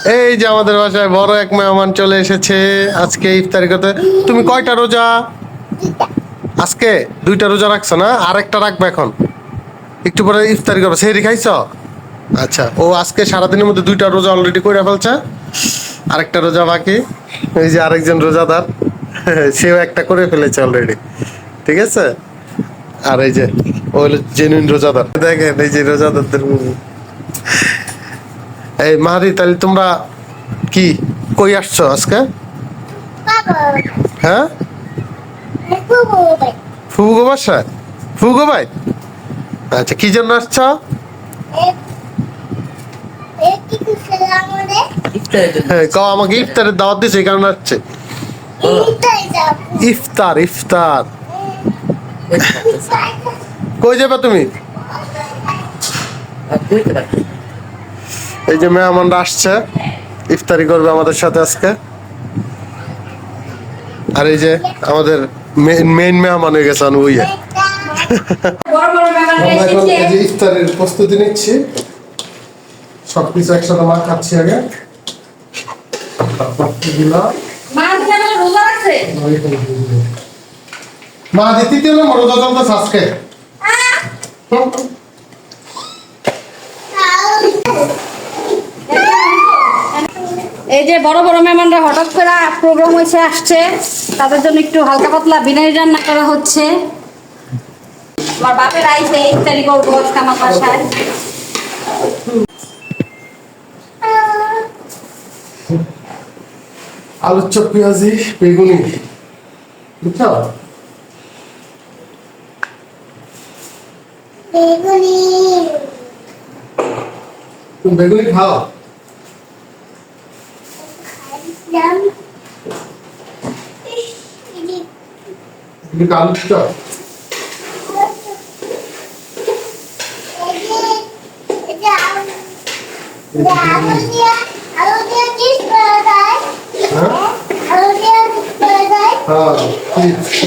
এই যে আমাদের বাসায় বড় এক মেহমান চলে এসেছে আজকে ইফতারি করতে। তুমি কয়টা রোজা? আজকে দুইটা রোজা রাখছো না? আরেকটা রাখবে এখন, একটু পরে ইফতারি করবে। সেহরি খাইছো? আচ্ছা, ও আজকে সারাদিনের মধ্যে দুইটা রোজা অলরেডি করে ফেলছে, আরেকটা রোজা বাকি। এই যে আরেকজন রোজাদার, সেও একটা করে ফেলেছে অলরেডি। ঠিক আছে। আর এই যে ও হলো জেনুইন রোজাদার, দেখেন এই যে রোজাদারদের মুভি। এই মাহাদি, তাহলে তোমরা কি কই আসছো আজকে? হ্যাঁ, ফুগো বাসায়, ফুগো ভাই। আচ্ছা, কি জন্য আসছো? হ্যাঁ, কও আমাকে ইফতারের দাওয়াত দিছে, এই কারণে আসছে। ইফতার ইফতার। কই যাবে তুমি? এই যে মেহমানরা আসছে, ইফতারি করবে আমাদের সাথে আজকে। আর এই যে আমাদের মেইন মেহমান হয়ে গেছে অনুভূয়া। আমরা এখন এই যে ইফতারের প্রস্তুতি নিচ্ছি, সবকিছু একসাথে মা খাচ্ছি আগে। মা দিতে না রোজা চলতেছে আজকে। এই যে বড় বড় মেহমানরা হঠাৎ করে প্রোগ্রাম হয়েছে আসছে, তাদের জন্য একটু হালকা পাতলা বিরিয়ানি রান্না করা হচ্ছে। আমার বাপের আইসে ইফতারি করবো আজকে আমার বাসায়। আলুর চপ, পেঁয়াজি, বেগুনি, বুঝছো? তুমি বেগুনি খাও? আলুর চপ।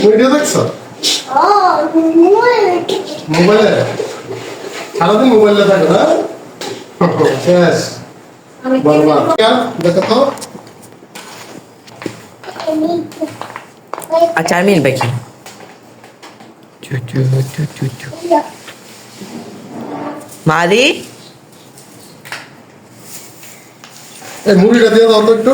ভিডিও দেখছো মোবাইলে? সারাদিন মোবাইলে থাকো না? শেষ দেখো তো। আচ্ছা, আমি দেখি। মারি এই মুড়িটা দিয়ে দাও তো একটু।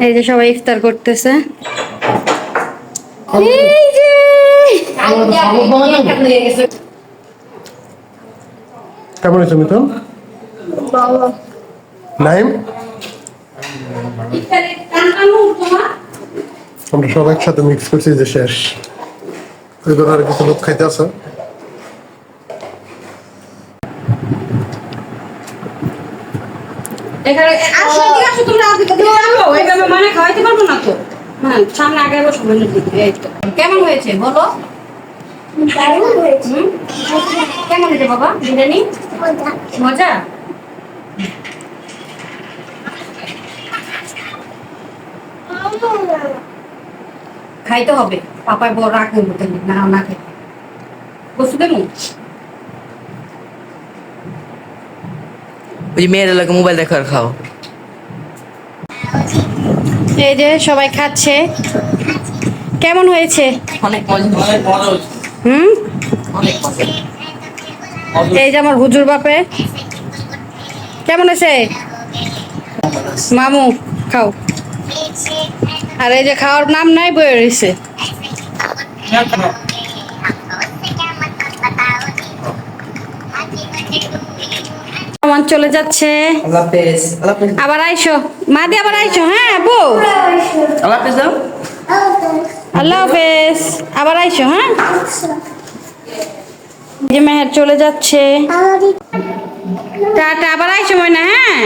এই যে সবাই ইফতার করতেছে। এই যে কেমন হয়েছে মিথুন? নাইম, আমরা সব একসাথে মিক্স করছি যে শেষ। এবার আর কিছু লোক খাইতে আছে। কেমন হয়েছে বলো? কেমন হয়েছে বাবা বিরিয়ানি? মজা। খাইতে হবে, পাপায় বড় রাগ করবো না না খাই বসু দেবো। ওই মেয়ের লাগে মোবাইল দেখো আর খাও। এই যে সবাই খাচ্ছে, কেমন হয়েছে? অনেক মজা। হুম, অনেক মজা। এই যে আমার হুজুর বাপে, কেমন আছে মামু? খাও। আর এই যে খাওয়ার নাম নাই বয়ে রয়েছে। আমার চলে যাচ্ছে, আল্লাহ হাফেজ। আল্লাহ হাফেজ। আবার আইসো মাদি, আবার আইসো। হ্যাঁ আপু, আল্লাহ হাফেজ দাও। আল্লাহ হাফেজ, আবার আইসো। হ্যাঁ, যে মেহের চলে যাচ্ছে, টাটা, আবার আইসো ময়না। হ্যাঁ।